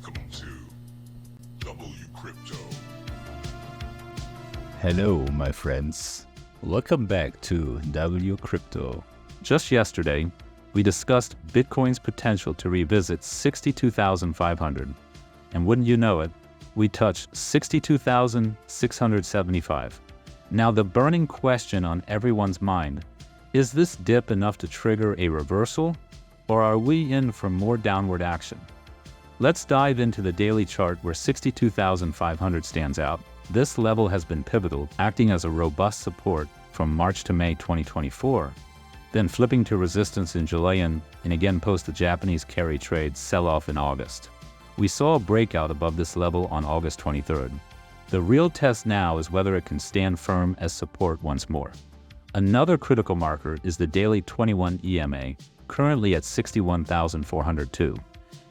Welcome to WCrypto. Hello, my friends. Welcome back to WCrypto. Just yesterday, we discussed Bitcoin's potential to revisit 62,500. And wouldn't you know it, we touched 62,675. Now the burning question on everyone's mind, is this dip enough to trigger a reversal, or are we in for more downward action? Let's dive into the daily chart where 62,500 stands out. This level has been pivotal, acting as a robust support from March to May 2024, then flipping to resistance in July and again post the Japanese carry trade sell-off in August. We saw a breakout above this level on August 23rd. The real test now is whether it can stand firm as support once more. Another critical marker is the daily 21 EMA, currently at 61,402.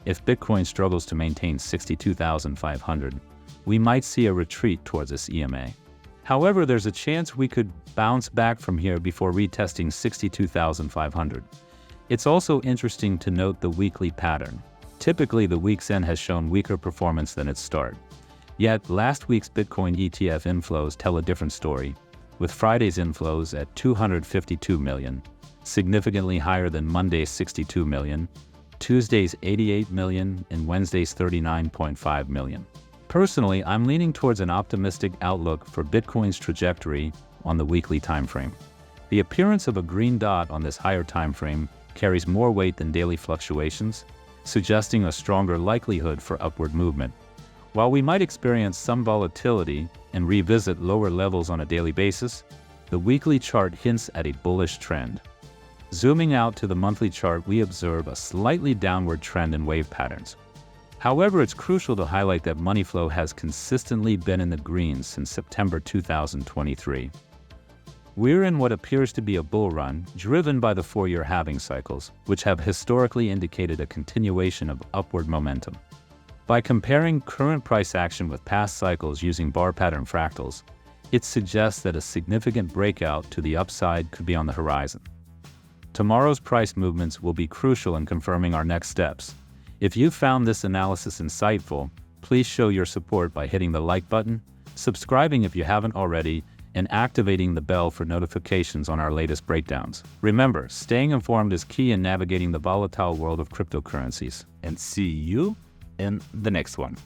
If Bitcoin struggles to maintain 62,500, we might see a retreat towards this EMA. However, there's a chance we could bounce back from here before retesting 62,500. It's also interesting to note the weekly pattern. Typically, the week's end has shown weaker performance than its start. Yet, last week's Bitcoin ETF inflows tell a different story, with Friday's inflows at 252 million, significantly higher than Monday's 62 million, Tuesday's 88 million, and Wednesday's 39.5 million. Personally, I'm leaning towards an optimistic outlook for Bitcoin's trajectory on the weekly timeframe. The appearance of a green dot on this higher timeframe carries more weight than daily fluctuations, suggesting a stronger likelihood for upward movement. While we might experience some volatility and revisit lower levels on a daily basis, the weekly chart hints at a bullish trend. Zooming out to the monthly chart, we observe a slightly downward trend in wave patterns. However, it's crucial to highlight that money flow has consistently been in the green since September 2023. We're in what appears to be a bull run, driven by the four-year halving cycles, which have historically indicated a continuation of upward momentum. By comparing current price action with past cycles using bar pattern fractals, it suggests that a significant breakout to the upside could be on the horizon. Tomorrow's price movements will be crucial in confirming our next steps. If you found this analysis insightful, please show your support by hitting the like button, subscribing if you haven't already, and activating the bell for notifications on our latest breakdowns. Remember, staying informed is key in navigating the volatile world of cryptocurrencies. And see you in the next one.